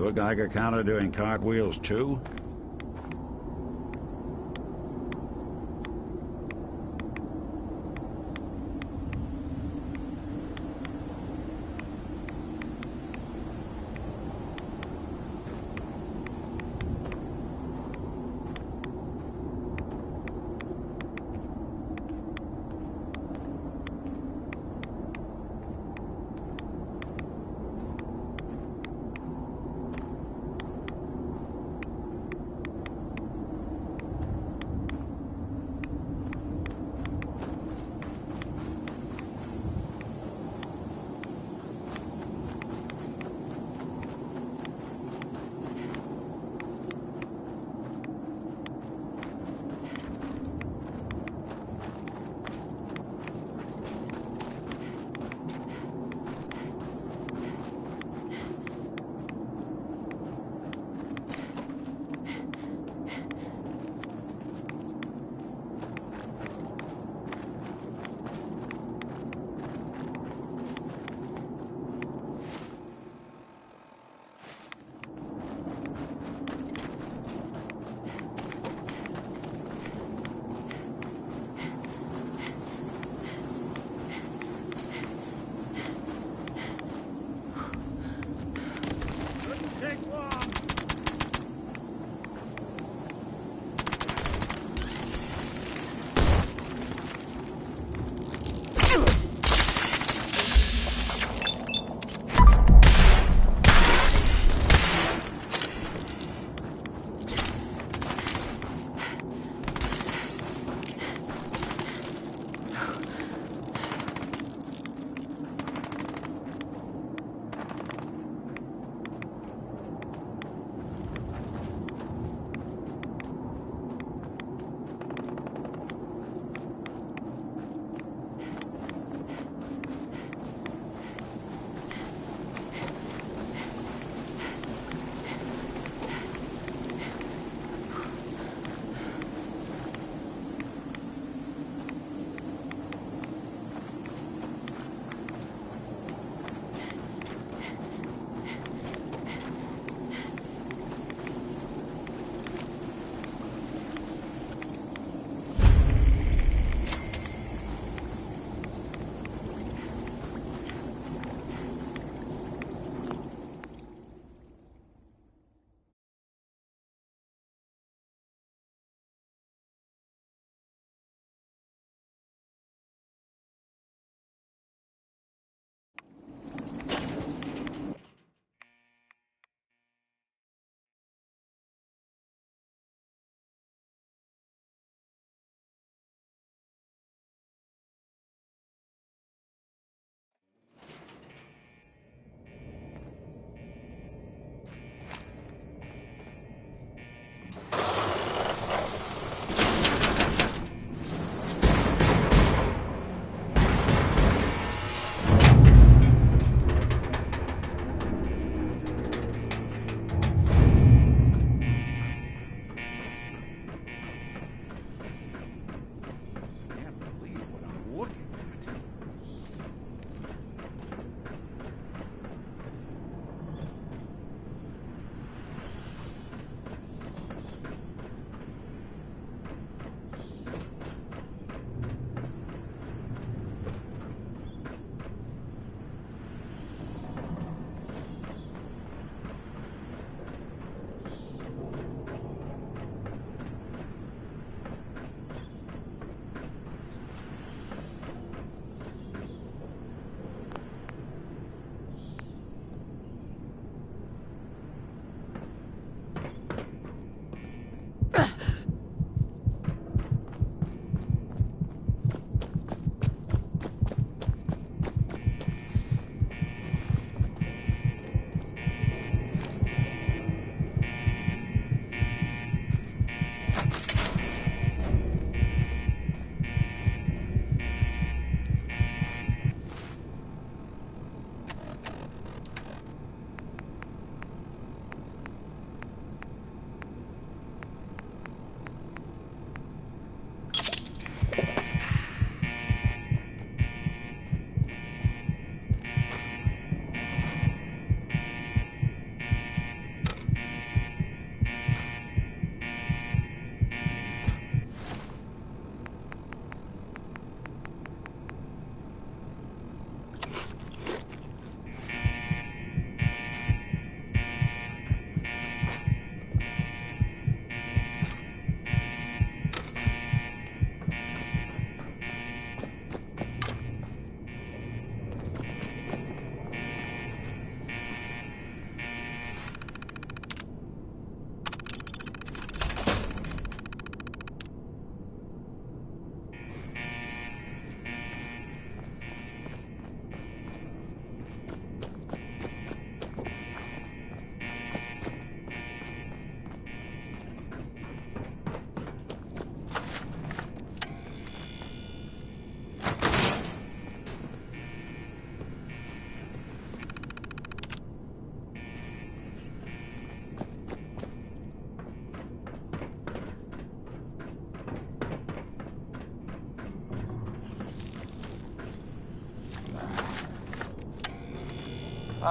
You a Geiger counter doing cartwheels too?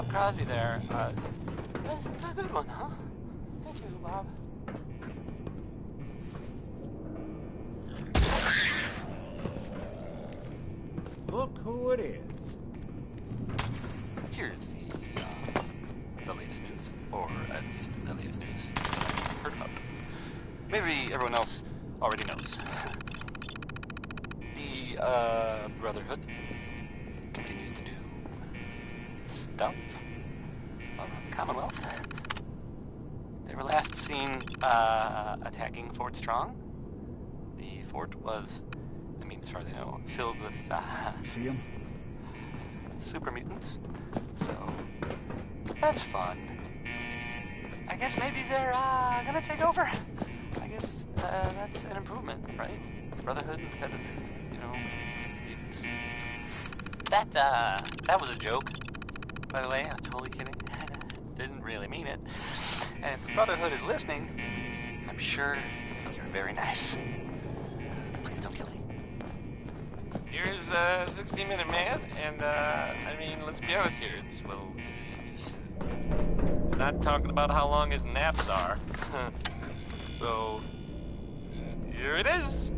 Bob Crosby there. That's a good one, huh? Thank you, Bob. Look who it is. Here's the latest news, or at least the latest news I've heard about. Maybe everyone else already knows. The Brotherhood continues to do stuff around the Commonwealth. They were last seen attacking Fort Strong. The fort was, I mean, as far as I know, filled with See him? super mutants. So that's fun. I guess maybe they're gonna take over. I guess that's an improvement, right? Brotherhood instead of, mutants. That was a joke, by the way. I was totally kidding. Didn't really mean it. And if the Brotherhood is listening, I'm sure you're very nice. Please don't kill me. Here's 60-Minute Man, and I mean, let's be honest here. It's, well, just not talking about how long his naps are. So, here it is.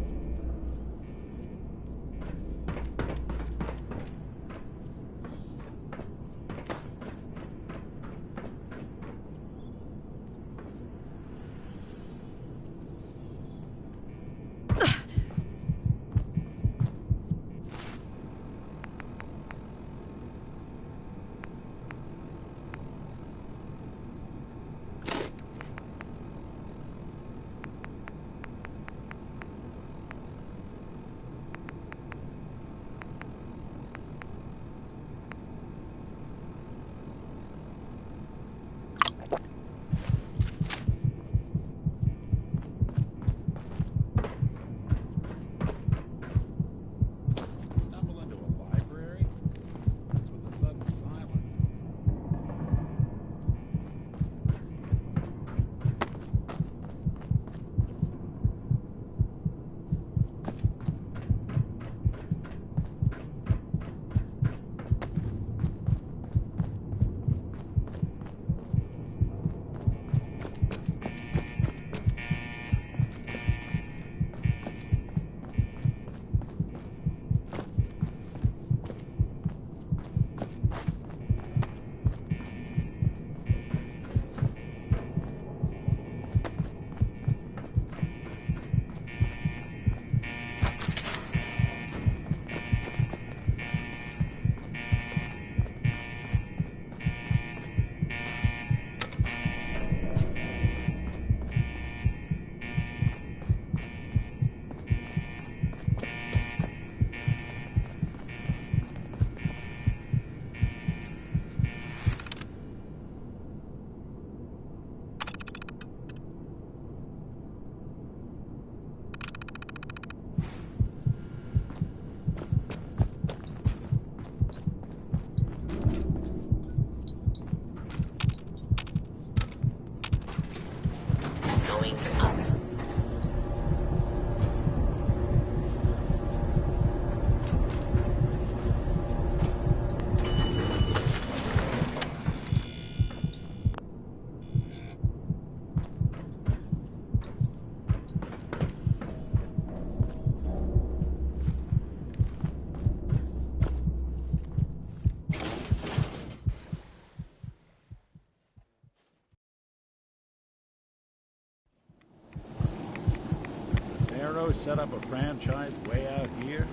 Set up a franchise way out here?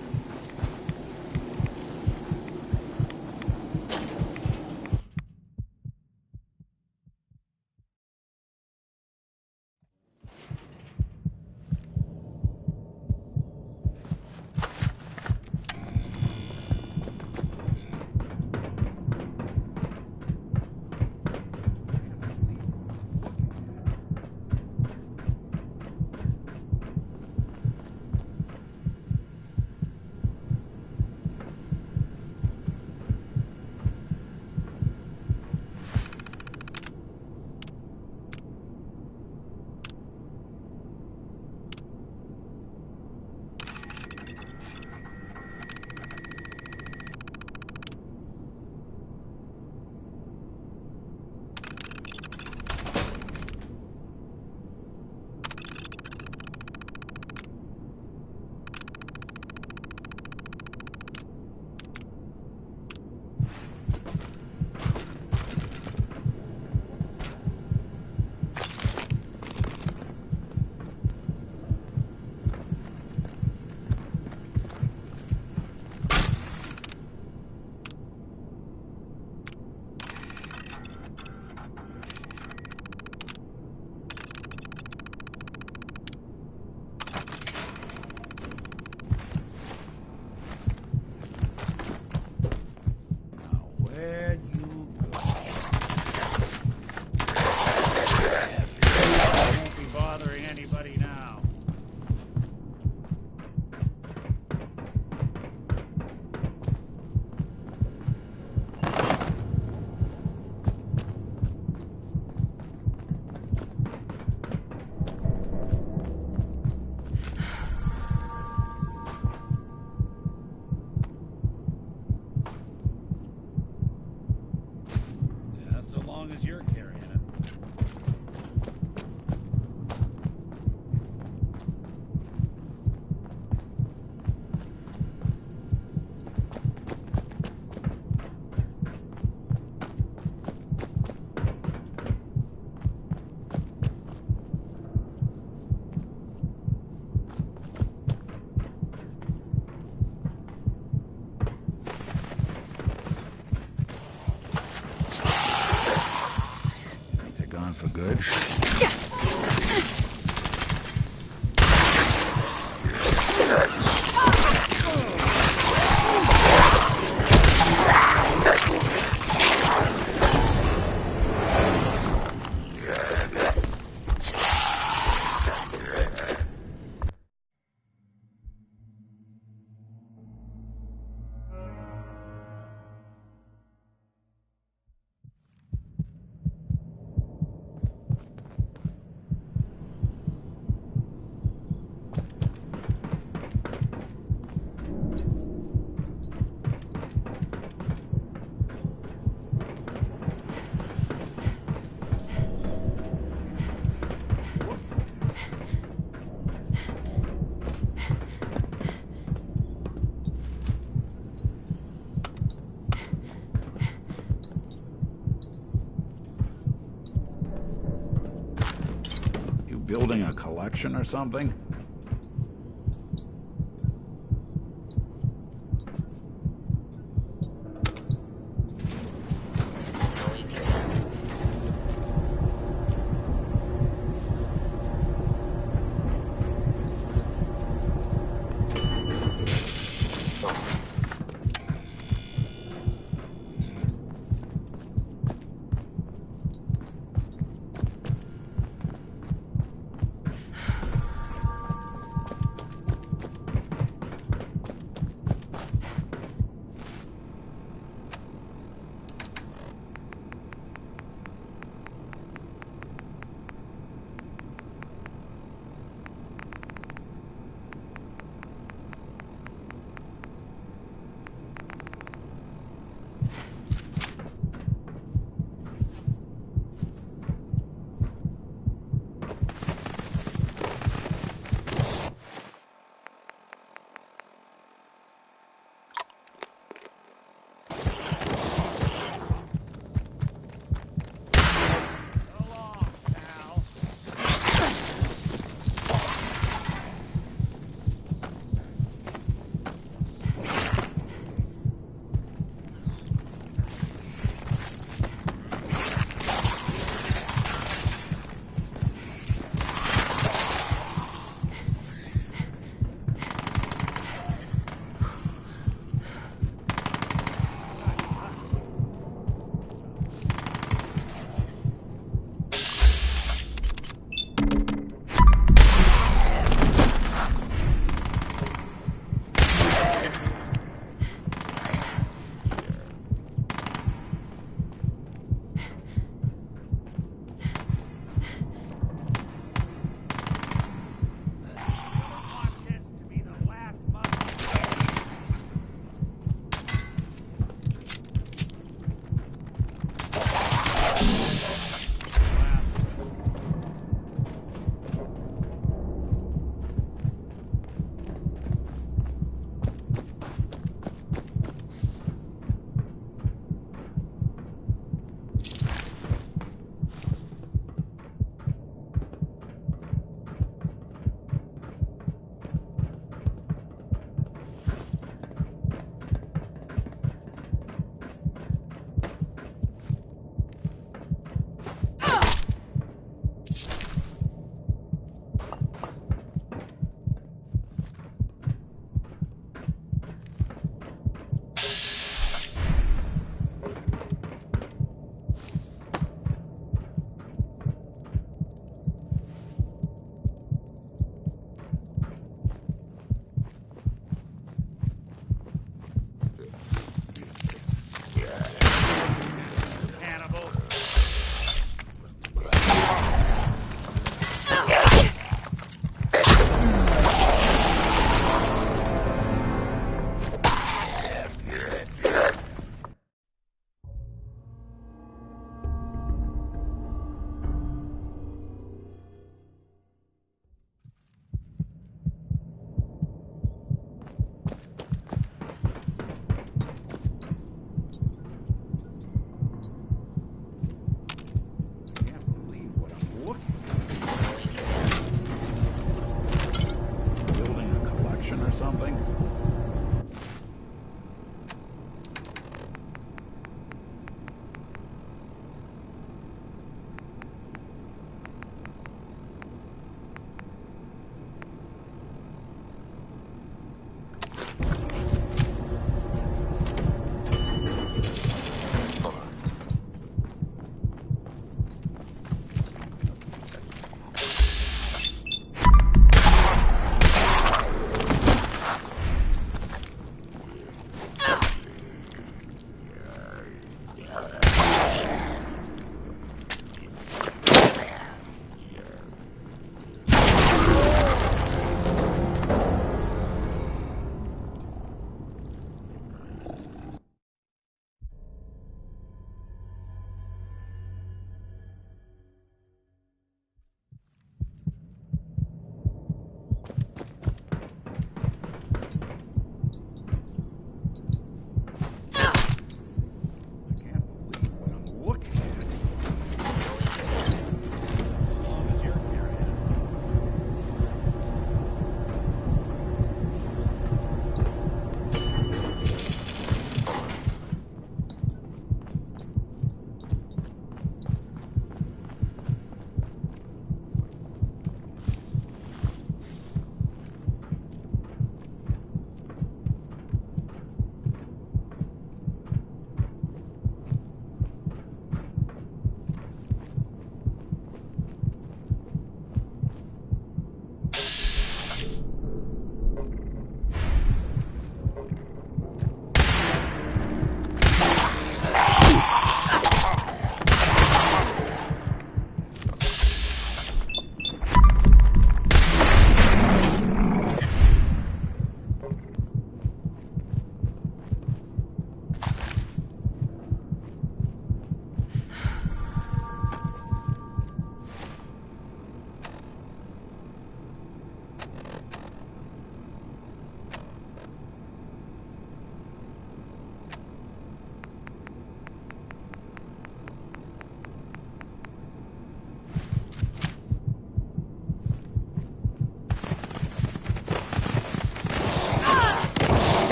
it. Building a collection or something?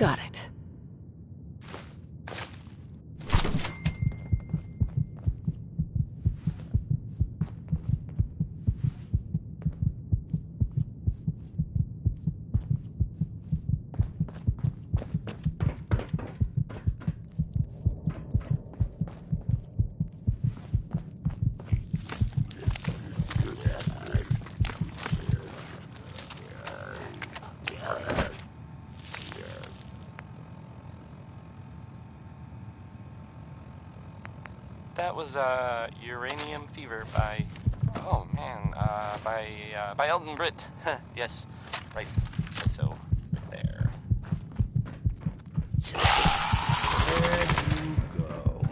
Got it. That was Uranium Fever by, oh man, by Elton Britt. Yes, right. So, right there. There you go.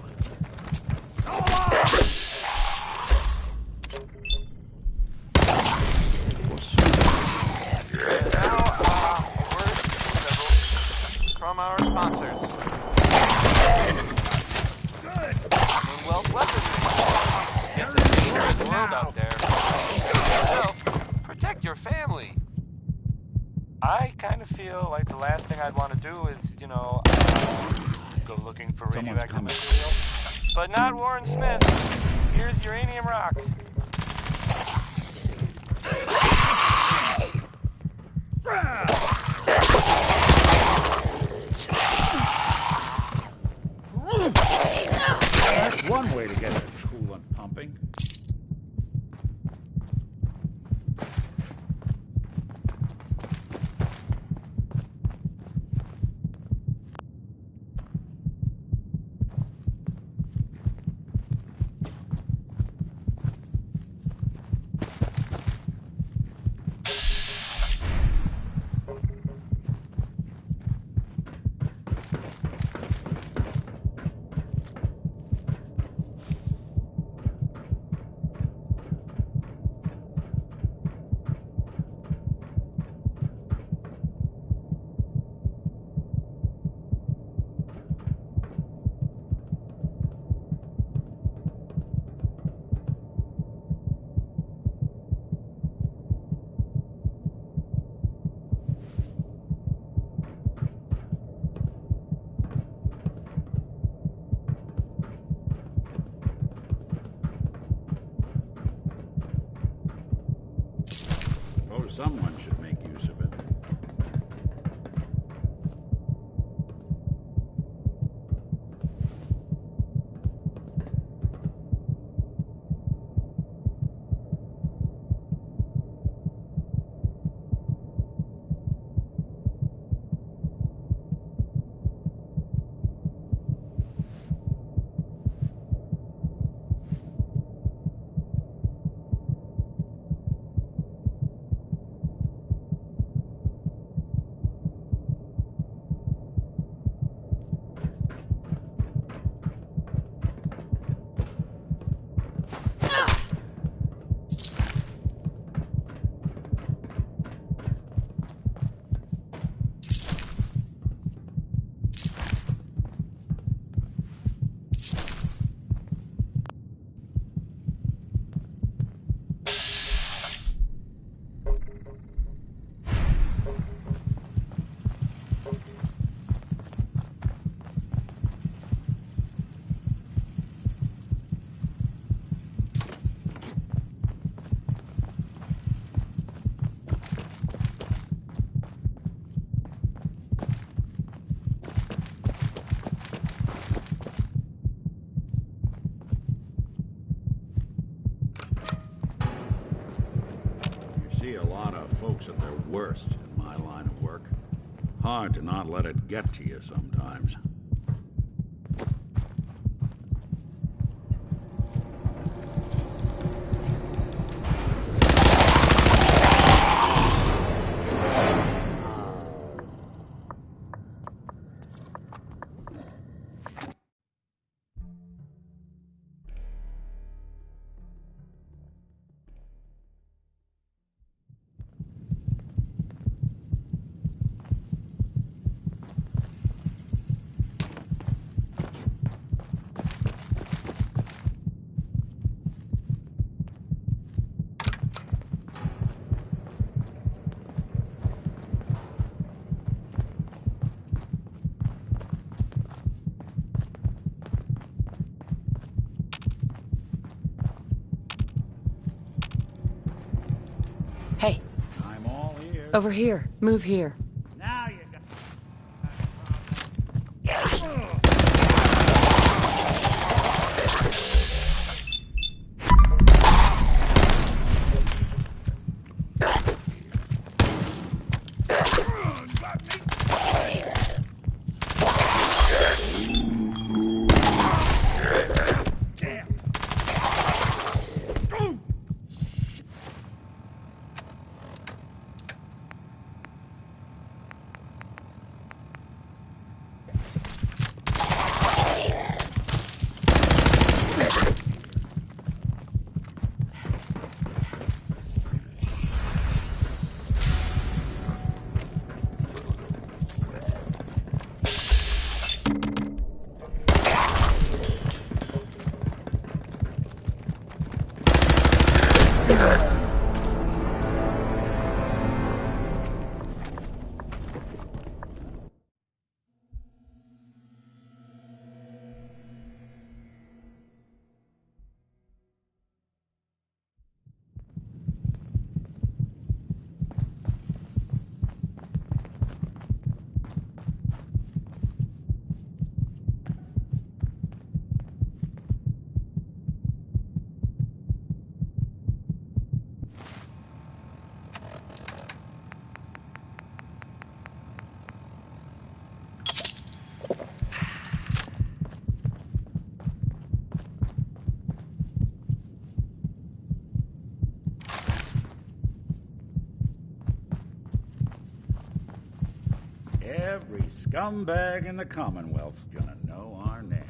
And now, a word from our sponsors. Well, weaponry. It's a dangerous world out there. So, protect your family. I kind of feel like the last thing I'd want to do is, go looking for Someone's radioactive coming. material. But not Warren Smith. Here's uranium rock. That's one way to get the coolant pumping. Suppose someone should make use of it. See a lot of folks at their worst in my line of work. Hard to not let it get to you sometimes. Over here. Move here. Now you got... Every scumbag in the Commonwealth's gonna know our names.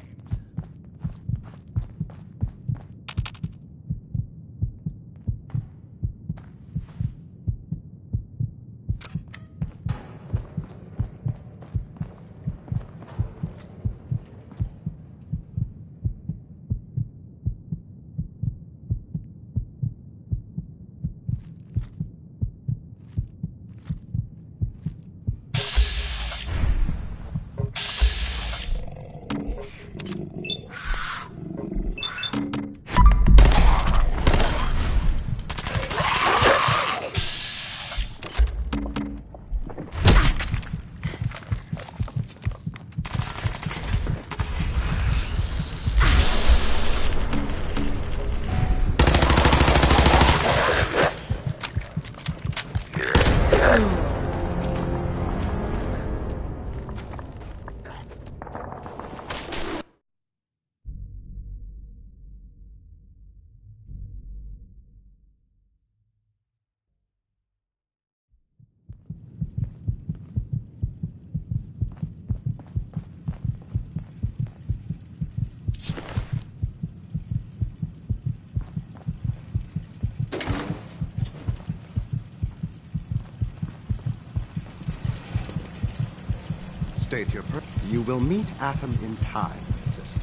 State your purpose. You will meet Atom in time, sister.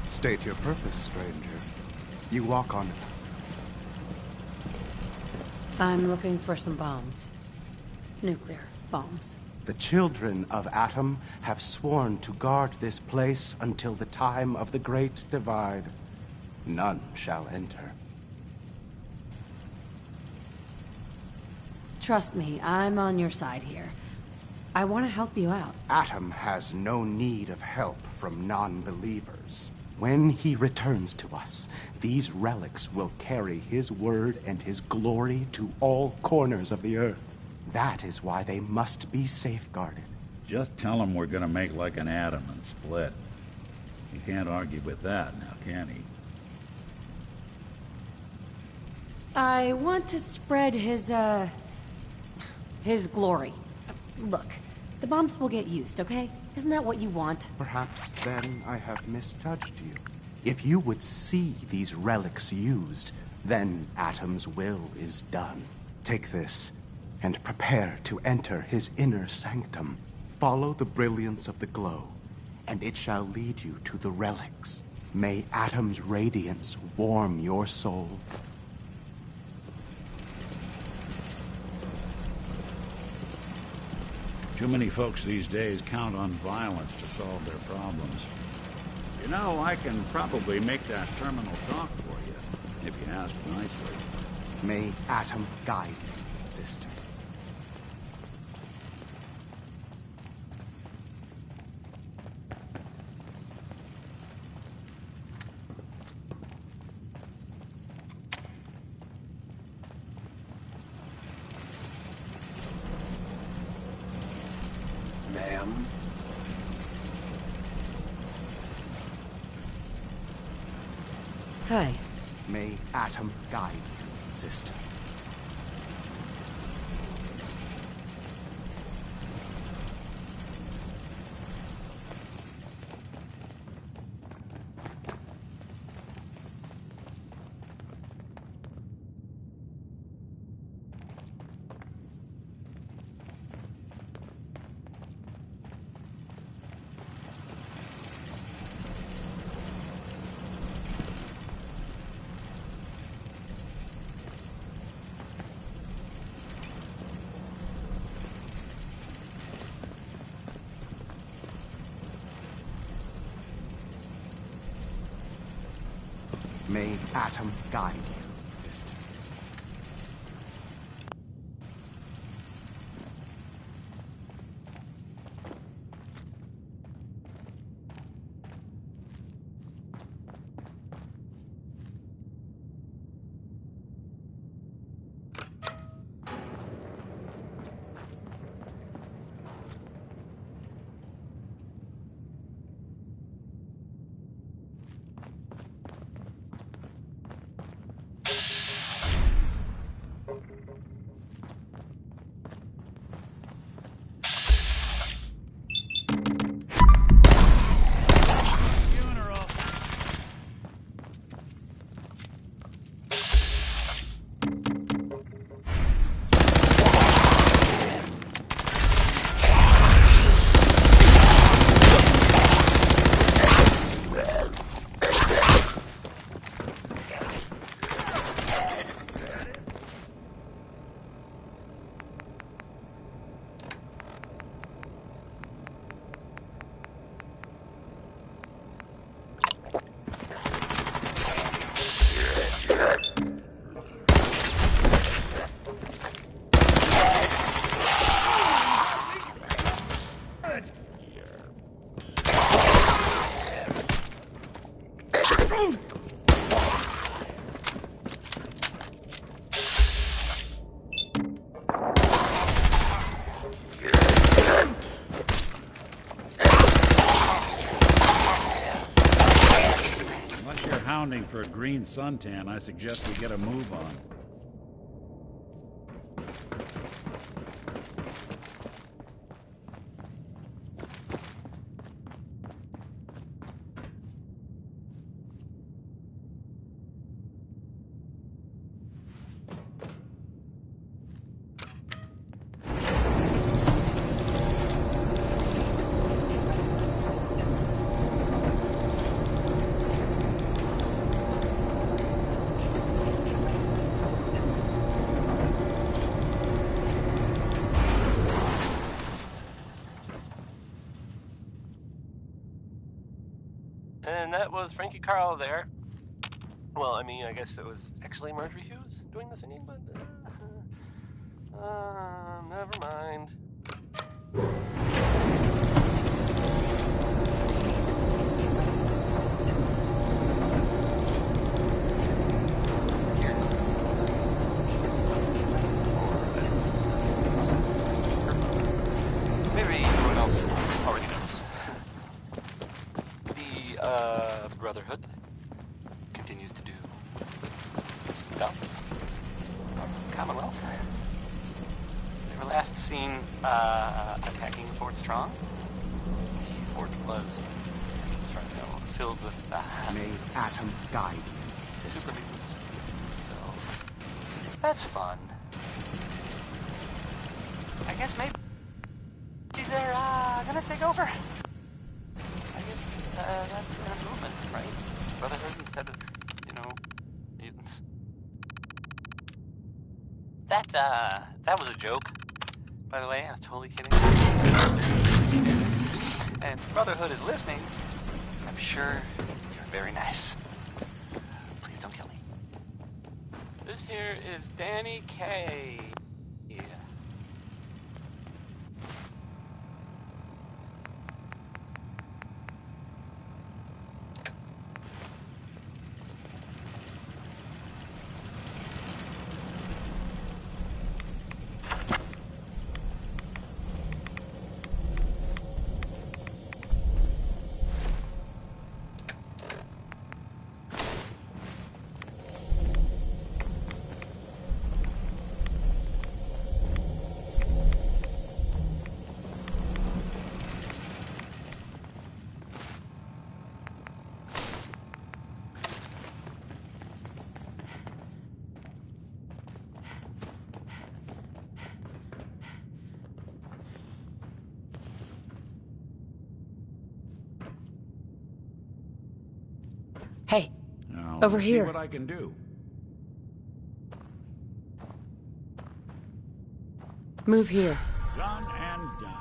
State your purpose, stranger. You walk on it. I'm looking for some bombs. Nuclear bombs. The children of Atom have sworn to guard this place until the time of the Great Divide. None shall enter. Trust me, I'm on your side here. I want to help you out. Atom has no need of help from non-believers. When he returns to us, these relics will carry his word and his glory to all corners of the earth. That is why they must be safeguarded. Just tell him we're gonna make like an atom and split. You can't argue with that now, can he? I want to spread his glory. Look, the bombs will get used, okay? Isn't that what you want? Perhaps then I have misjudged you. If you would see these relics used, then Atom's will is done. Take this, and prepare to enter his inner sanctum. Follow the brilliance of the glow, and it shall lead you to the relics. May Atom's radiance warm your soul. Too many folks these days count on violence to solve their problems. You know, I can probably make that terminal talk for you, if you ask nicely. May Atom guide you, sister. Ma'am? Hi. May Atom guide you, sister. May Atom guide you, sister. Unless you're hounding for a green suntan, I suggest we get a move on. And that was Frankie Carl there. Well, I mean, I guess it was actually Marjorie Hughes doing the singing, but never mind. Maybe everyone else already knows. The Brotherhood continues to do stuff. Commonwealth. They were last seen attacking Fort Strong. The fort was filled with May Atom guide you, sister. super mutants. So that's fun. I guess maybe they're gonna take over? I guess that's an improvement, right? Brotherhood instead of, mutants. That was a joke. By the way, I was totally kidding. And if Brotherhood is listening, I'm sure you're very nice. Please don't kill me. This here is Danny K. Yeah. Hey, Now, over see here. what I can do. Move here. Done and done.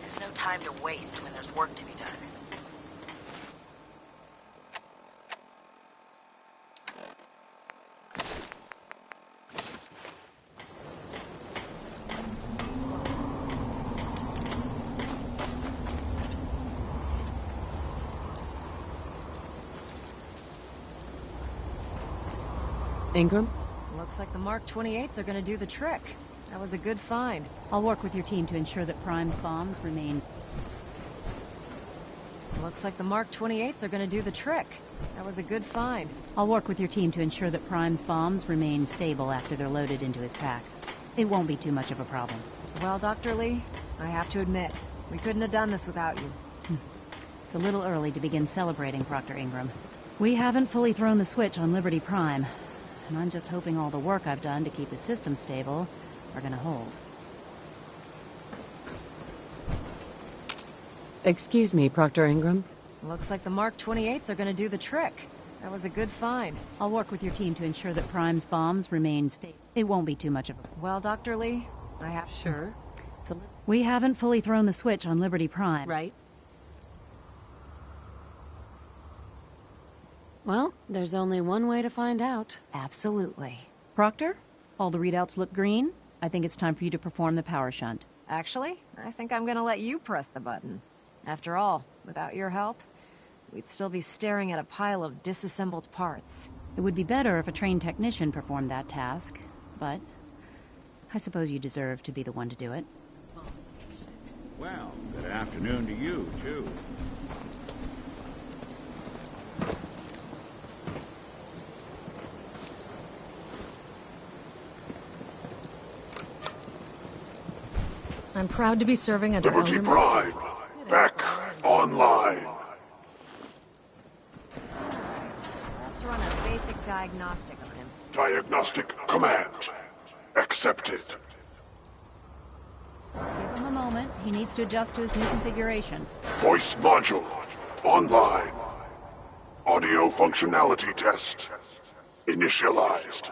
There's no time to waste when there's work to be done. Ingram? Looks like the Mark 28s are gonna do the trick. That was a good find. I'll work with your team to ensure that Prime's bombs remain... Looks like the Mark 28s are gonna do the trick. That was a good find. I'll work with your team to ensure that Prime's bombs remain stable after they're loaded into his pack. It won't be too much of a problem. Well, Dr. Lee, I have to admit, we couldn't have done this without you. It's a little early to begin celebrating, Proctor Ingram. We haven't fully thrown the switch on Liberty Prime, and I'm just hoping all the work I've done to keep his system stable are gonna hold. Excuse me, Proctor Ingram? Looks like the Mark 28s are gonna do the trick. That was a good find. I'll work with your team to ensure that Prime's bombs remain stable. It won't be too much of a... Well, Dr. Lee, I have... Sure. We haven't fully thrown the switch on Liberty Prime. Right. Well, there's only one way to find out. Absolutely. Proctor, all the readouts look green. I think it's time for you to perform the power shunt. Actually, I think I'm gonna let you press the button. After all, without your help, we'd still be staring at a pile of disassembled parts. It would be better if a trained technician performed that task, but I suppose you deserve to be the one to do it. Well, good afternoon to you, too. I'm proud to be serving under Liberty Elder Prime, back online. Let's run a basic diagnostic on him. Diagnostic command accepted. Give him a moment. He needs to adjust to his new configuration. Voice module online. Audio functionality test initialized.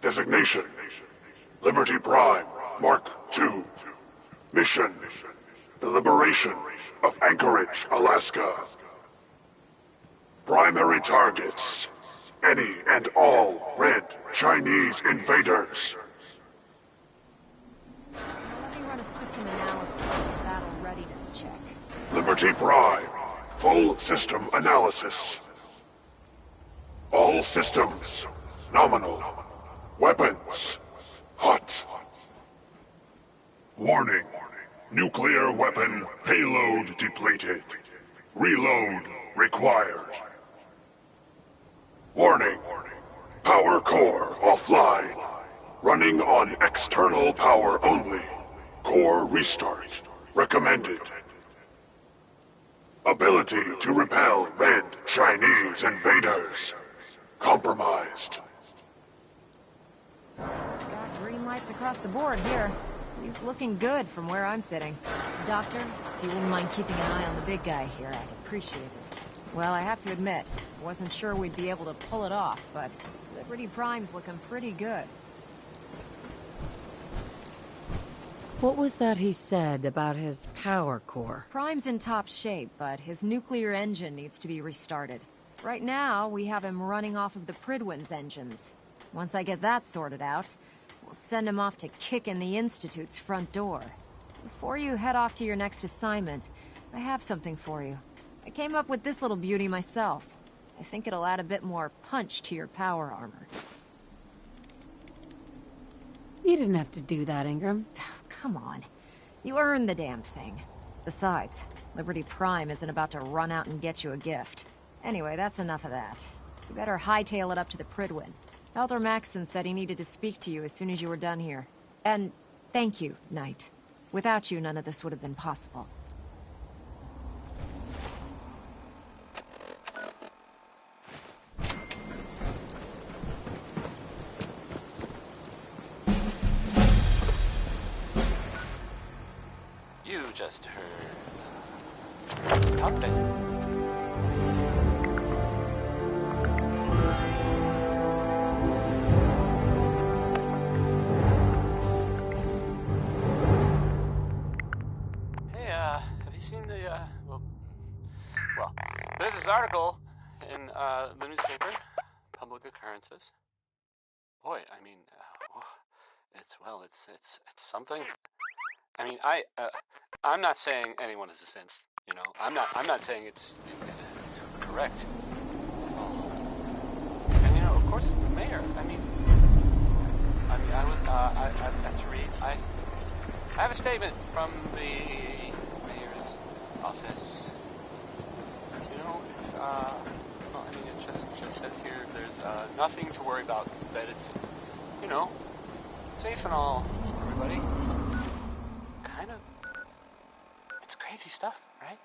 Designation: Liberty Prime Mark II. Mission: the liberation of Anchorage, Alaska. Primary targets: any and all red Chinese invaders. Let me run a system analysis and battle readiness check. Liberty Prime, full system analysis. All systems nominal. Weapons hot. Warning: nuclear weapon payload depleted. Reload required. Warning: power core offline. Running on external power only. Core restart recommended. Ability to repel red Chinese invaders compromised. Got green lights across the board here. He's looking good from where I'm sitting. Doctor, if you wouldn't mind keeping an eye on the big guy here, I'd appreciate it. Well, I have to admit, wasn't sure we'd be able to pull it off, but Liberty Prime's looking pretty good. What was that he said about his power core? Prime's in top shape, but his nuclear engine needs to be restarted. Right now, we have him running off of the Prydwen's engines. Once I get that sorted out, we'll send him off to kick in the Institute's front door. Before you head off to your next assignment, I have something for you. I came up with this little beauty myself. I think it'll add a bit more punch to your power armor. You didn't have to do that, Ingram. Come on. You earned the damn thing. Besides, Liberty Prime isn't about to run out and get you a gift. Anyway, that's enough of that. You better hightail it up to the Prydwen. Elder Maxson said he needed to speak to you as soon as you were done here. And thank you, Knight. Without you, none of this would have been possible. You just heard... update. Hey, have you seen the, well, there's this article in, the newspaper, Public Occurrences. Boy, I mean, it's something. I mean, I'm not saying anyone is a synth, you know. I'm not saying it's correct at all. And, you know, course, the mayor. I mean, as to read, I have a statement from the mayor's office. You know, it's, well, I mean, it just says here there's, nothing to worry about, that it's, you know, safe and all, everybody. Kind of, it's crazy stuff, right?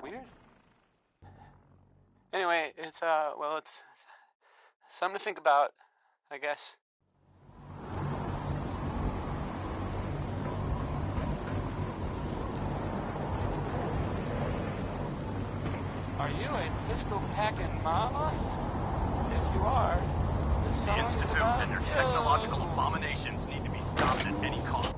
Weird. Anyway, it's, well, it's something to think about, I guess. Are you a pistol-packing mama? If you are, this song The Institute is about and their you. technological abominations need to be stopped at any cost.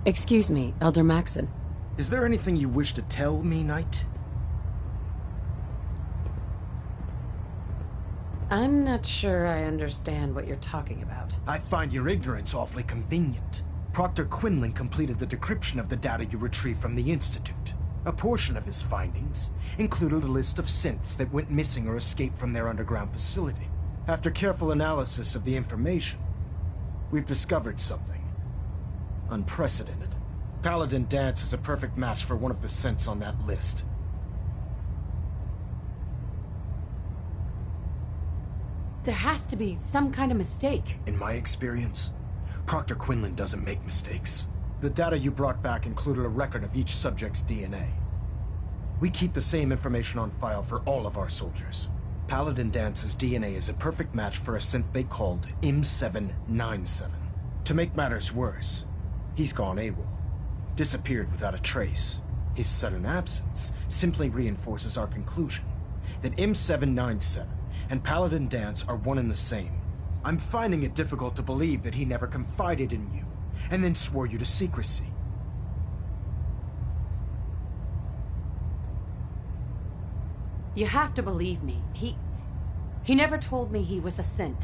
Excuse me, Elder Maxon. Is there anything you wish to tell me, Knight? I'm not sure I understand what you're talking about. I find your ignorance awfully convenient. Proctor Quinlan completed the decryption of the data you retrieved from the Institute. A portion of his findings included a list of synths that went missing or escaped from their underground facility. After careful analysis of the information, we've discovered something unprecedented. Paladin Danse is a perfect match for one of the synths on that list. There has to be some kind of mistake. In my experience, Proctor Quinlan doesn't make mistakes. The data you brought back included a record of each subject's DNA. We keep the same information on file for all of our soldiers. Paladin Dance's DNA is a perfect match for a synth they called M797. To make matters worse, he's gone AWOL. Disappeared without a trace. His sudden absence simply reinforces our conclusion that M797 and Paladin Danse are one and the same. I'm finding it difficult to believe that he never confided in you, and then swore you to secrecy. You have to believe me. He never told me he was a synth.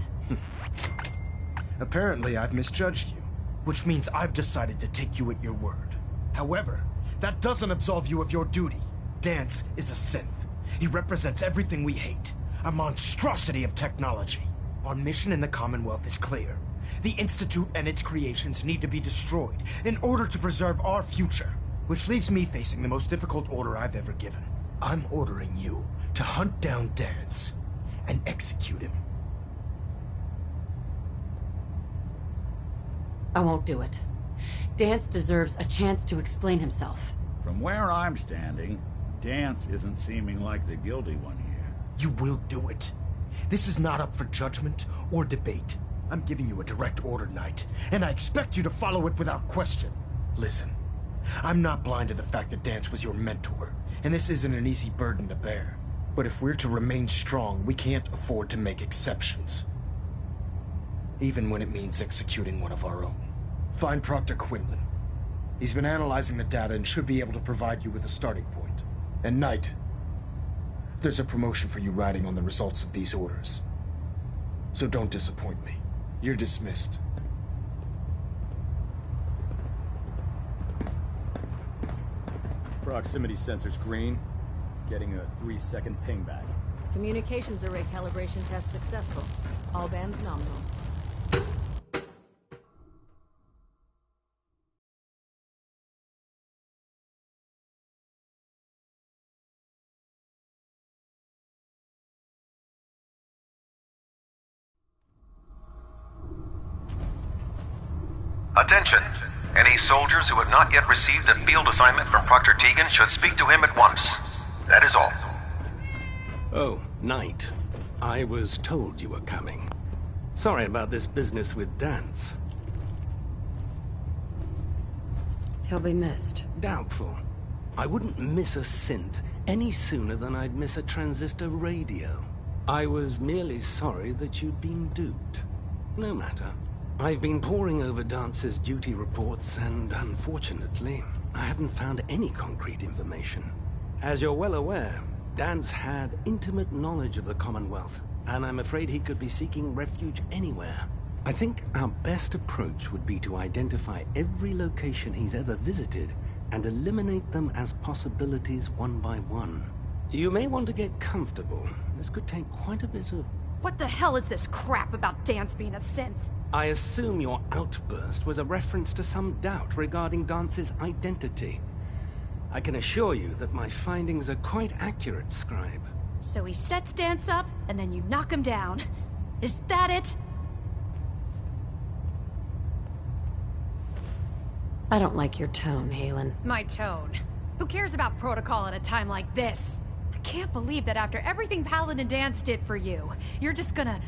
Apparently, I've misjudged you, which means I've decided to take you at your word. However, that doesn't absolve you of your duty. Danse is a synth. He represents everything we hate. A monstrosity of technology. Our mission in the Commonwealth is clear. The Institute and its creations need to be destroyed in order to preserve our future. Which leaves me facing the most difficult order I've ever given. I'm ordering you to hunt down Danse and execute him. I won't do it. Danse deserves a chance to explain himself. From where I'm standing, Danse isn't seeming like the guilty one here. You will do it. This is not up for judgment or debate. I'm giving you a direct order, Knight, and I expect you to follow it without question. Listen, I'm not blind to the fact that Danse was your mentor, and this isn't an easy burden to bear. But if we're to remain strong, we can't afford to make exceptions. Even when it means executing one of our own. Find Proctor Quinlan. He's been analyzing the data and should be able to provide you with a starting point. And Knight, there's a promotion for you riding on the results of these orders. So don't disappoint me. You're dismissed. Proximity sensor's green. Getting a 3-second ping back. Communications array calibration test successful. All bands nominal. Attention! Any soldiers who have not yet received a field assignment from Proctor Tegan should speak to him at once. That is all. Oh, Knight. I was told you were coming. Sorry about this business with Danse. He'll be missed. Doubtful. I wouldn't miss a synth any sooner than I'd miss a transistor radio. I was merely sorry that you'd been duped. No matter. I've been poring over Dance's duty reports, and unfortunately, I haven't found any concrete information. As you're well aware, Dan's had intimate knowledge of the Commonwealth, and I'm afraid he could be seeking refuge anywhere. I think our best approach would be to identify every location he's ever visited and eliminate them as possibilities one by one. You may want to get comfortable. This could take quite a bit of... What the hell is this crap about Danse being a synth? I assume your outburst was a reference to some doubt regarding Dance's identity. I can assure you that my findings are quite accurate, Scribe. So he sets Danse up, and then you knock him down. Is that it? I don't like your tone, Haylen. My tone. Who cares about protocol at a time like this? I can't believe that after everything Paladin Danse did for you, you're just gonna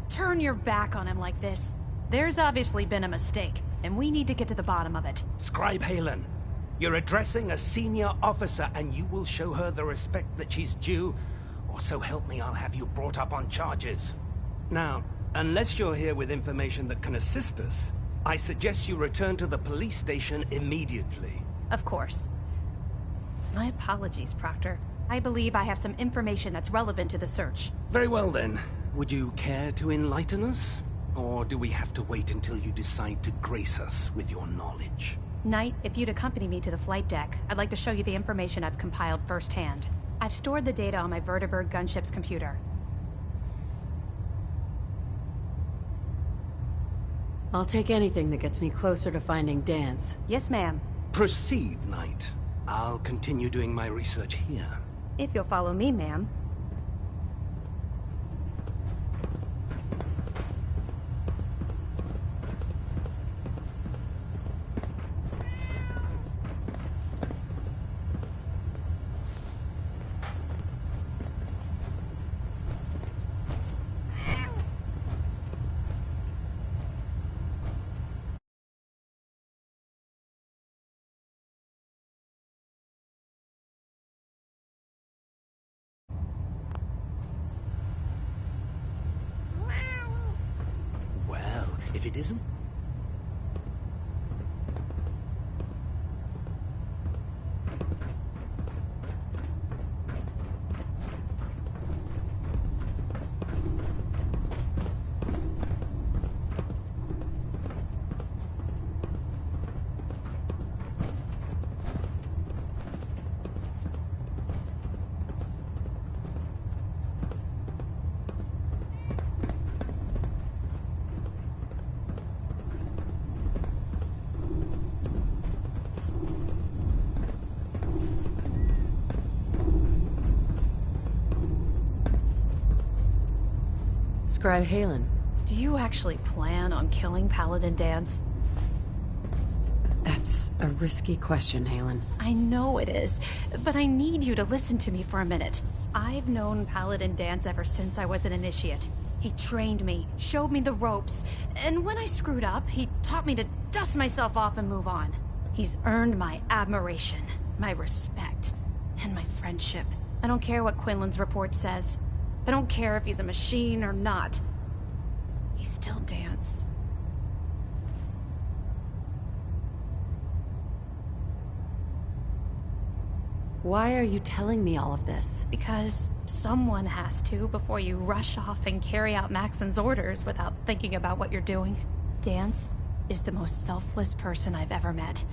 turn your back on him like this. There's obviously been a mistake, and we need to get to the bottom of it. Scribe Haylen, you're addressing a senior officer, and you will show her the respect that she's due, or so help me, I'll have you brought up on charges. Now, unless you're here with information that can assist us, I suggest you return to the police station immediately. Of course. My apologies, Proctor. I believe I have some information that's relevant to the search. Very well then. Would you care to enlighten us? Or do we have to wait until you decide to grace us with your knowledge? Knight, if you'd accompany me to the flight deck, I'd like to show you the information I've compiled firsthand. I've stored the data on my Vertibird gunship's computer. I'll take anything that gets me closer to finding Danse. Yes, ma'am. Proceed, Knight. I'll continue doing my research here. If you'll follow me, ma'am. If it isn't... Scribe Haylen. Do you actually plan on killing Paladin Danse? That's a risky question, Haylen. I know it is, but I need you to listen to me for a minute. I've known Paladin Danse ever since I was an initiate. He trained me, showed me the ropes, and when I screwed up, he taught me to dust myself off and move on. He's earned my admiration, my respect, and my friendship. I don't care what Quinlan's report says. I don't care if he's a machine or not. He's still Danse. Why are you telling me all of this? Because someone has to before you rush off and carry out Maxon's orders without thinking about what you're doing. Danse is the most selfless person I've ever met.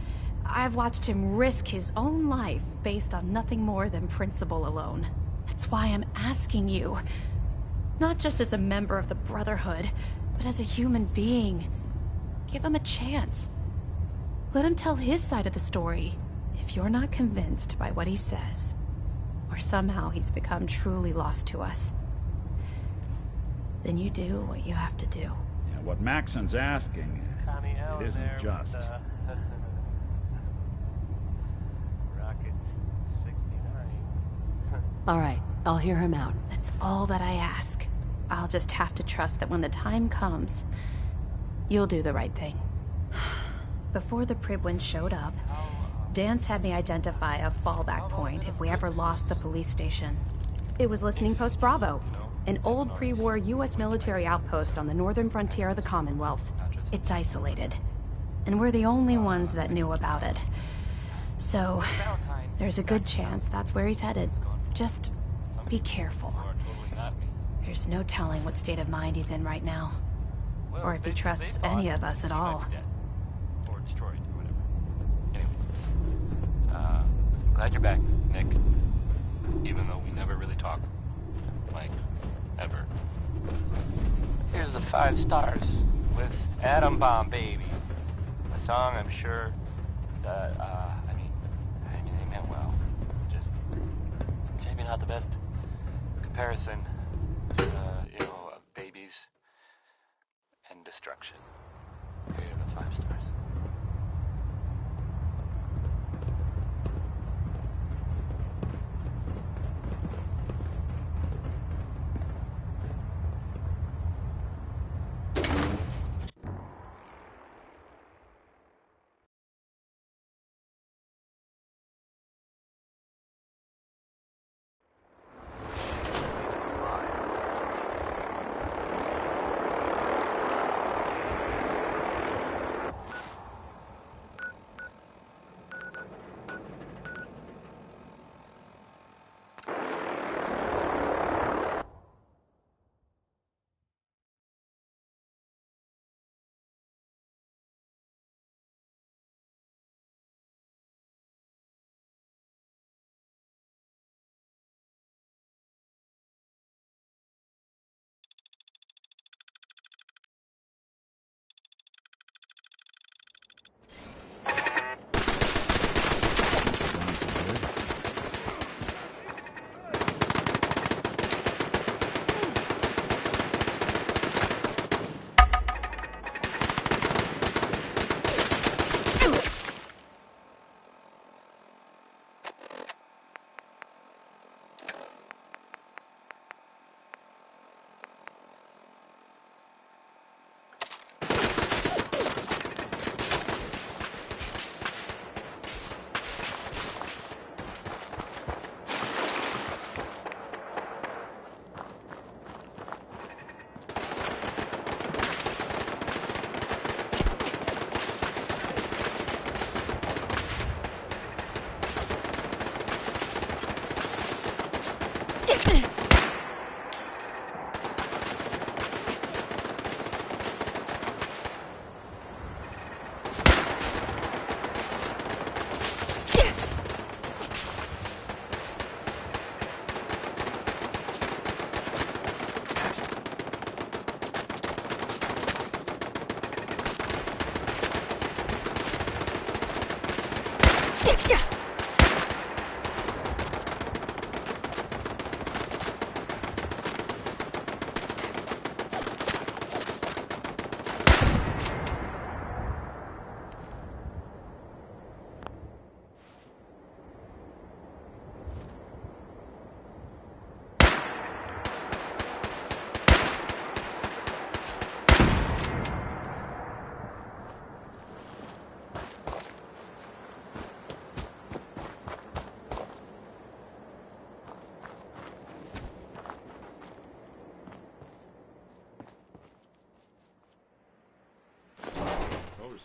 I've watched him risk his own life based on nothing more than principle alone. That's why I'm asking you. Not just as a member of the Brotherhood, but as a human being. Give him a chance. Let him tell his side of the story. If you're not convinced by what he says, or somehow he's become truly lost to us, then you do what you have to do. Yeah, what Maxon's asking, it isn't just. Rocket 69. All right, I'll hear him out. That's all that I ask. I'll just have to trust that when the time comes, you'll do the right thing. Before the Prydwens showed up, Danse had me identify a fallback point if we ever lost the police station. It was Listening Post Bravo, an old pre-war U.S. military outpost on the northern frontier of the Commonwealth. It's isolated, and we're the only ones that knew about it. So, there's a good chance that's where he's headed. Just be careful. There's no telling what state of mind he's in right now. Or if he trusts any of us at all. Or destroyed, or whatever. Anyway. Glad you're back, Nick. Even though we never really talk. Like, ever. Here's the 5 stars with Atom Bomb Baby. A song I'm sure that, I mean they meant well. Just maybe not the best comparison to, babies and destruction. Here are the 5 stars.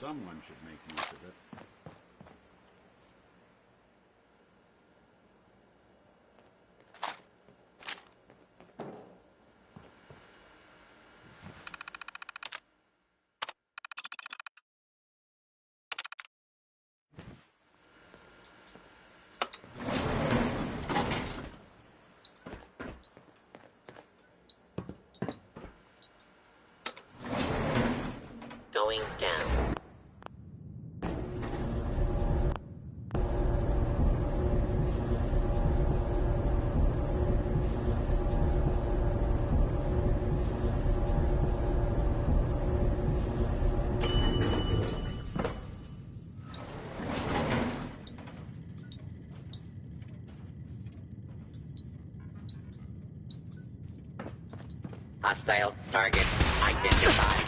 Someone should make use of it. Going down. Hostile target identified.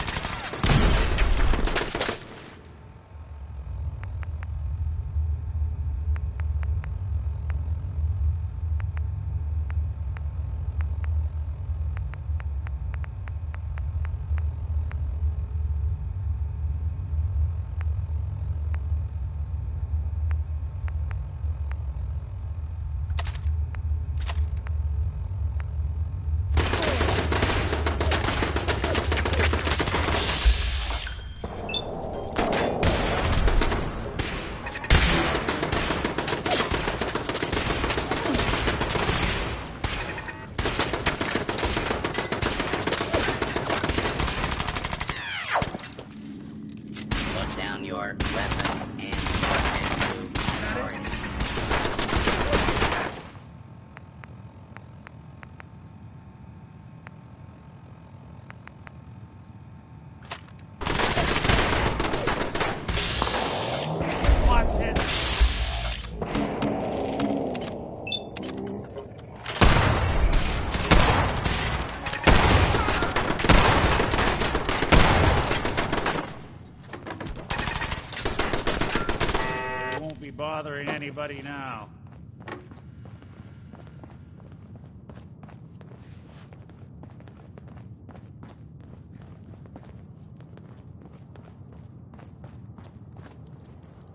bothering anybody now.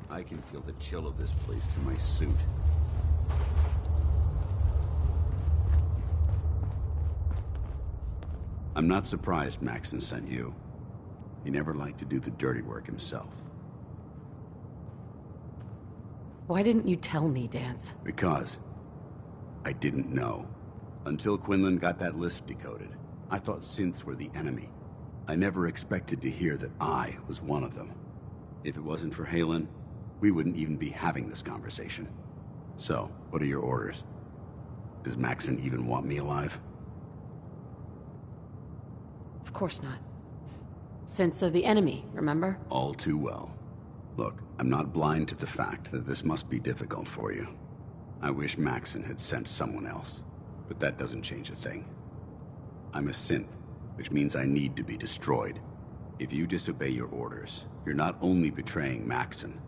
I can feel the chill of this place through my suit. I'm not surprised Maxson sent you. He never liked to do the dirty work himself. Why didn't you tell me, Danse? Because I didn't know. Until Quinlan got that list decoded, I thought synths were the enemy. I never expected to hear that I was one of them. If it wasn't for Haylen, we wouldn't even be having this conversation. So, what are your orders? Does Maxson even want me alive? Of course not. Synths are the enemy, remember? All too well. Look, I'm not blind to the fact that this must be difficult for you. I wish Maxson had sent someone else, but that doesn't change a thing. I'm a synth, which means I need to be destroyed. If you disobey your orders, you're not only betraying Maxson,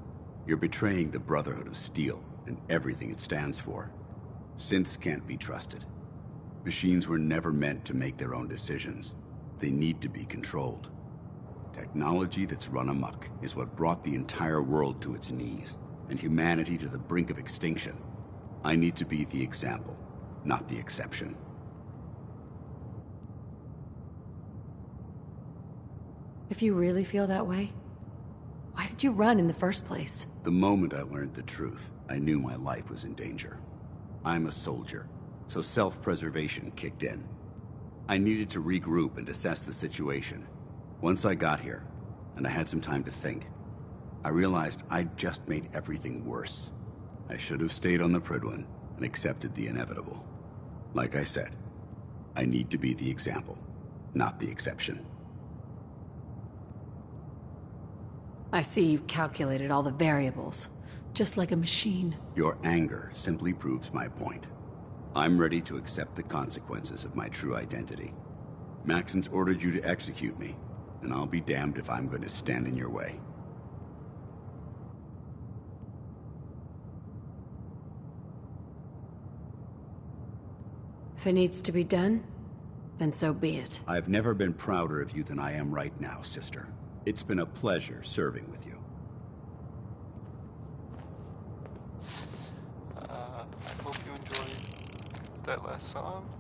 you're betraying the Brotherhood of Steel and everything it stands for. Synths can't be trusted. Machines were never meant to make their own decisions. They need to be controlled. Technology that's run amok is what brought the entire world to its knees, and humanity to the brink of extinction. I need to be the example, not the exception. If you really feel that way, why did you run in the first place? The moment I learned the truth, I knew my life was in danger. I'm a soldier, so self-preservation kicked in. I needed to regroup and assess the situation. Once I got here, and I had some time to think, I realized I'd just made everything worse. I should have stayed on the Prydwen and accepted the inevitable. Like I said, I need to be the example, not the exception. I see you've calculated all the variables, just like a machine. Your anger simply proves my point. I'm ready to accept the consequences of my true identity. Maxson's ordered you to execute me, and I'll be damned if I'm going to stand in your way. If it needs to be done, then so be it. I've never been prouder of you than I am right now, sister. It's been a pleasure serving with you. I hope you enjoyed that last song.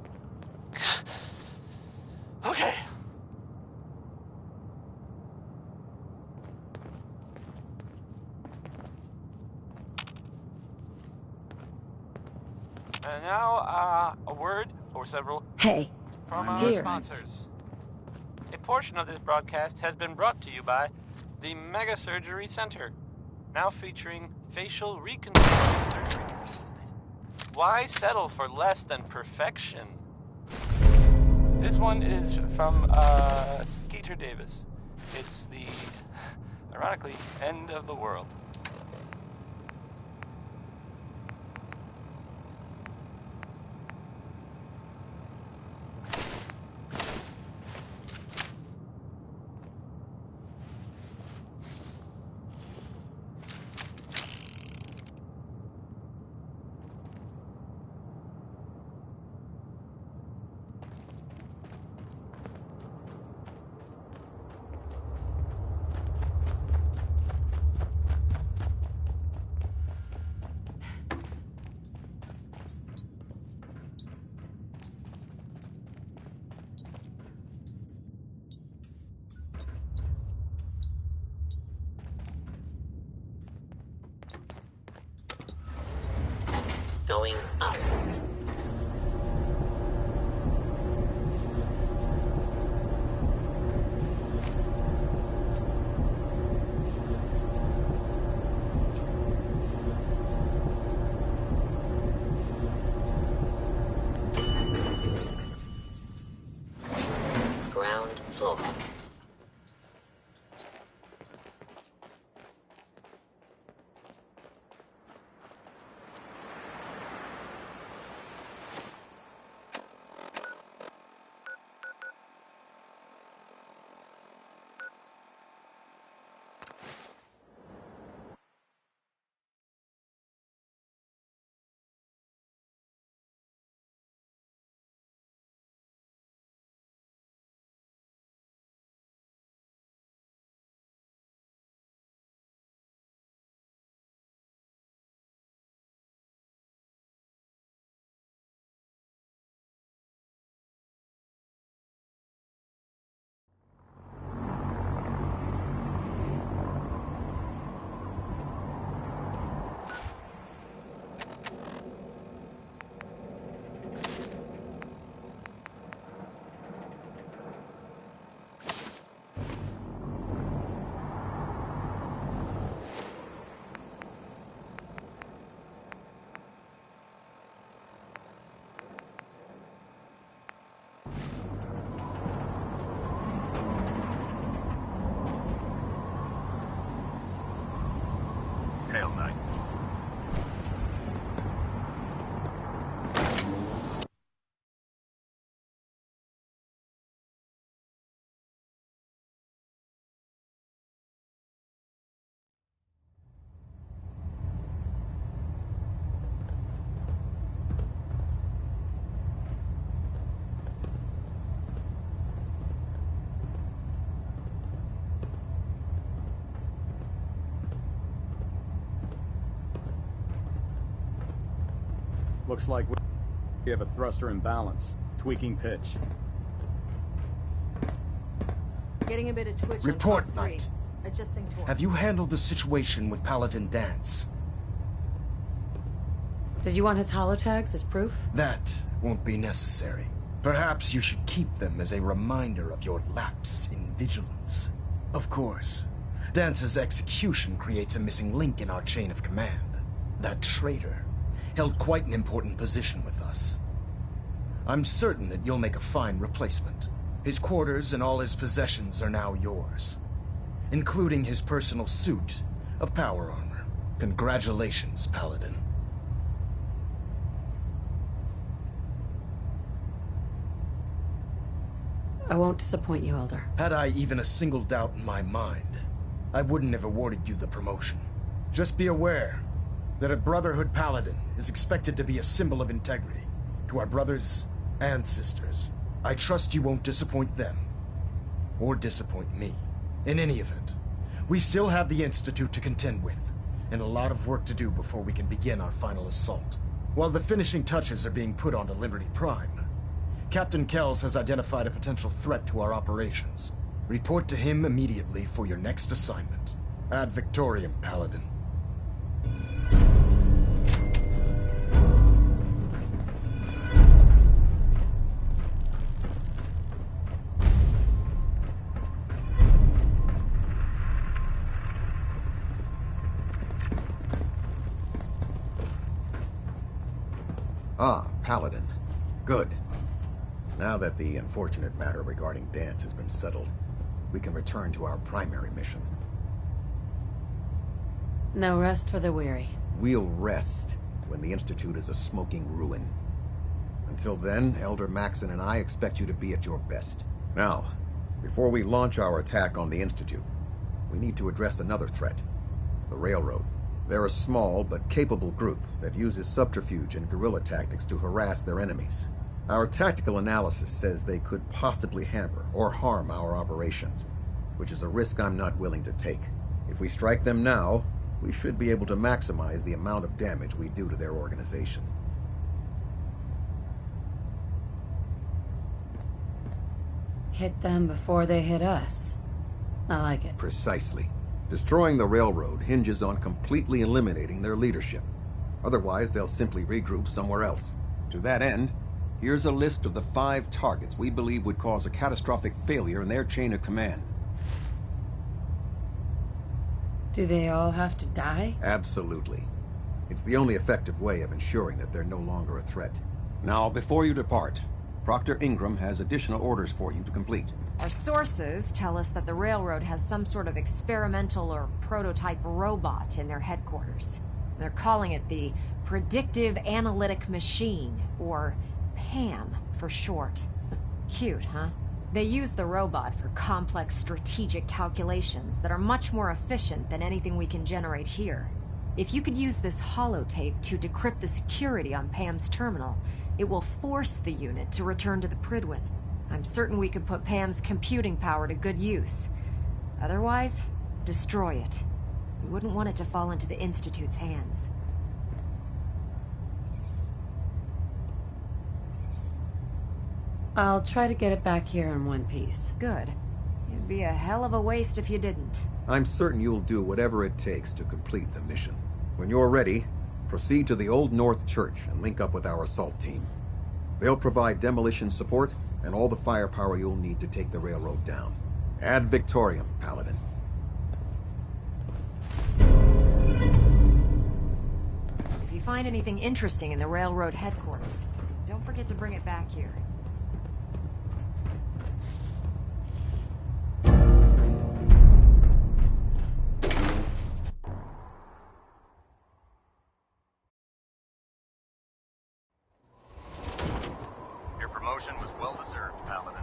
Okay. And now, a word or several. Hey. From our Here. sponsors. A portion of this broadcast has been brought to you by the Mega Surgery Center, now featuring facial reconstruction surgery. Why settle for less than perfection? This one is from Skeeter Davis. It's the, ironically, end of the world. Going up. Ground floor. Looks like we have a thruster imbalance. Tweaking pitch. Getting a bit of twitch Report, on Part 3. Knight. Adjusting torque. Have you handled the situation with Paladin Danse? Did you want his holotags as proof? That won't be necessary. Perhaps you should keep them as a reminder of your lapse in vigilance. Of course, Dance's execution creates a missing link in our chain of command. That traitor held quite an important position with us. I'm certain that you'll make a fine replacement. His quarters and all his possessions are now yours, including his personal suit of power armor. Congratulations, Paladin. I won't disappoint you, Elder. Had I even a single doubt in my mind, I wouldn't have awarded you the promotion. Just be aware that a Brotherhood Paladin is expected to be a symbol of integrity to our brothers and sisters. I trust you won't disappoint them, or disappoint me. In any event, we still have the Institute to contend with, and a lot of work to do before we can begin our final assault. While the finishing touches are being put onto Liberty Prime, Captain Kells has identified a potential threat to our operations. Report to him immediately for your next assignment. Ad Victoriam, Paladin. Ah, Paladin. Good. Now that the unfortunate matter regarding Danse has been settled, we can return to our primary mission. No rest for the weary. We'll rest when the Institute is a smoking ruin. Until then, Elder Maxon and I expect you to be at your best. Now, before we launch our attack on the Institute, we need to address another threat. The Railroad. They're a small but capable group that uses subterfuge and guerrilla tactics to harass their enemies. Our tactical analysis says they could possibly hamper or harm our operations, which is a risk I'm not willing to take. If we strike them now, we should be able to maximize the amount of damage we do to their organization. Hit them before they hit us. I like it. Precisely. Destroying the railroad hinges on completely eliminating their leadership. Otherwise, they'll simply regroup somewhere else. To that end, here's a list of the 5 targets we believe would cause a catastrophic failure in their chain of command. Do they all have to die? Absolutely. It's the only effective way of ensuring that they're no longer a threat. Now, before you depart, Proctor Ingram has additional orders for you to complete. Our sources tell us that the railroad has some sort of experimental or prototype robot in their headquarters. They're calling it the Predictive Analytic Machine, or PAM for short. Cute, huh? They use the robot for complex strategic calculations that are much more efficient than anything we can generate here. If you could use this holotape to decrypt the security on PAM's terminal, it will force the unit to return to the Prydwen. I'm certain we could put PAM's computing power to good use. Otherwise, destroy it. We wouldn't want it to fall into the Institute's hands. I'll try to get it back here in one piece. Good. It'd be a hell of a waste if you didn't. I'm certain you'll do whatever it takes to complete the mission. When you're ready, proceed to the Old North Church and link up with our assault team. They'll provide demolition support and all the firepower you'll need to take the railroad down. Ad Victoriam, Paladin. If you find anything interesting in the railroad headquarters, don't forget to bring it back here. Your promotion was well deserved, Paladin.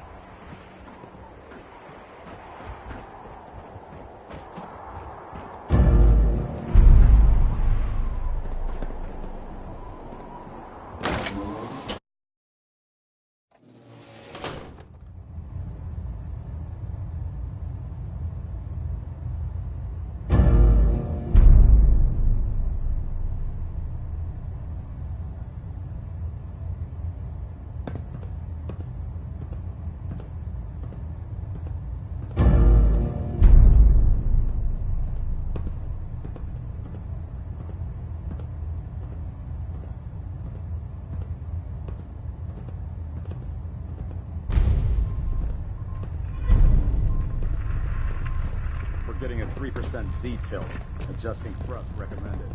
3% Z-tilt. Adjusting thrust recommended.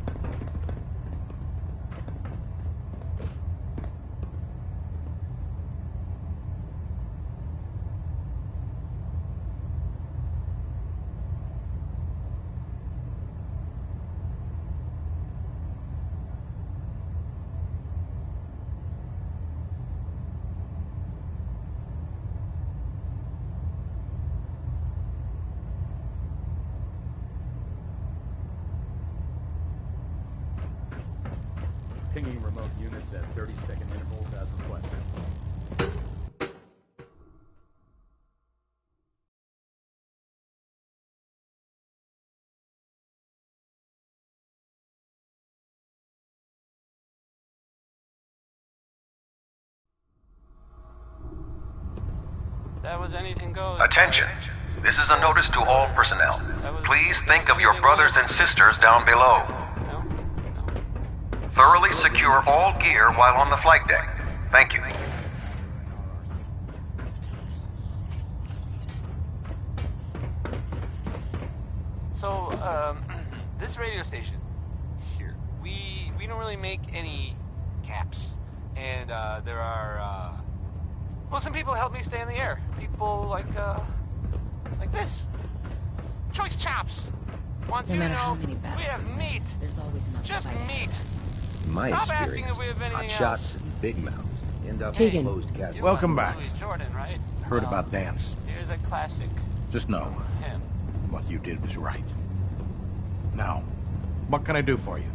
Pinging remote units at 30-second intervals as requested. That was anything goes. Attention. This is a notice to all personnel. Please think of your brothers and sisters down below. Thoroughly secure all gear while on the flight deck. Thank you. So, this radio station here, we don't really make any caps, and there are well, some people help me stay in the air. People like this, Choice Chops. Wants No you to matter how know many battles we have we meat. There's always enough. Just meat. In my Stop asking experience, if we have anything hot else. shots and big mouths end up Tegan. in closed casualties. Welcome back. Louis Jordan, right? Heard Well, about Dance. Here's a classic. Just know, Him. what you did was right. Now, what can I do for you?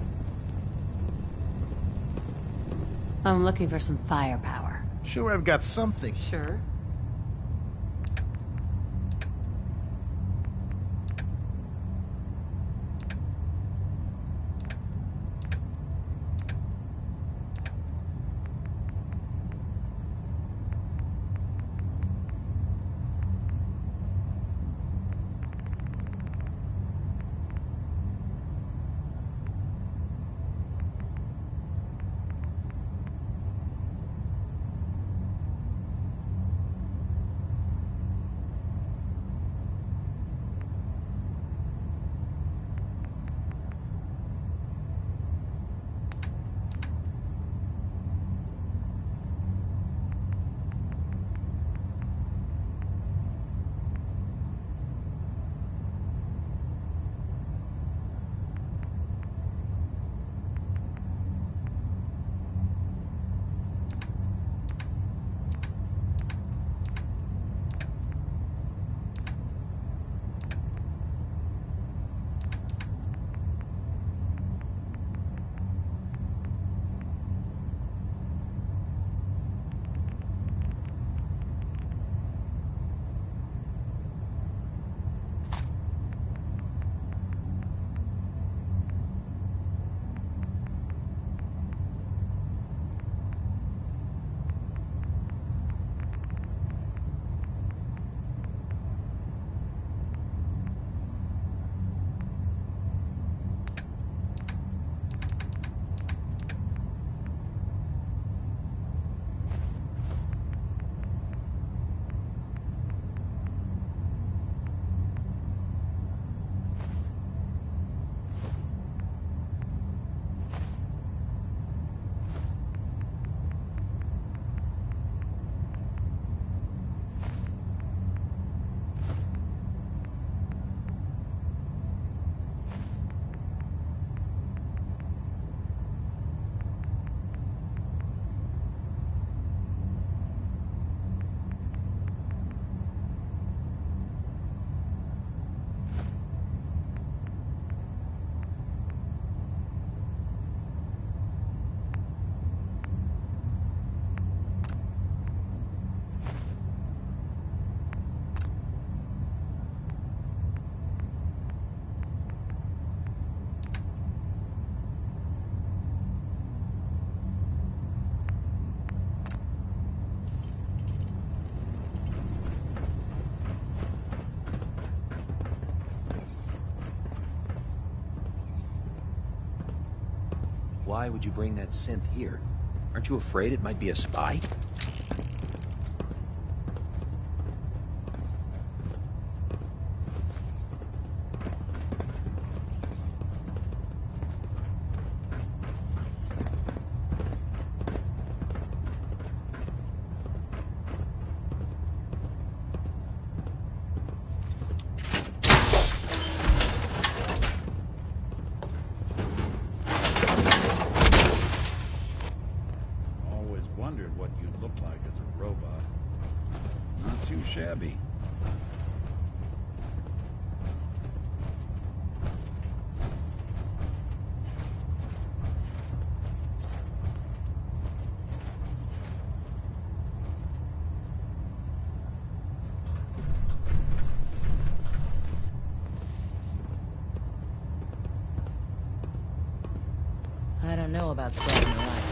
I'm looking for some firepower. Sure, I've got something. Sure. Why would you bring that synth here? Aren't you afraid it might be a spy? wondered what you'd look like as a robot. Not too shabby. I don't know about spreading the light.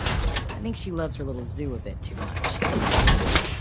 I think she loves her little zoo a bit too much.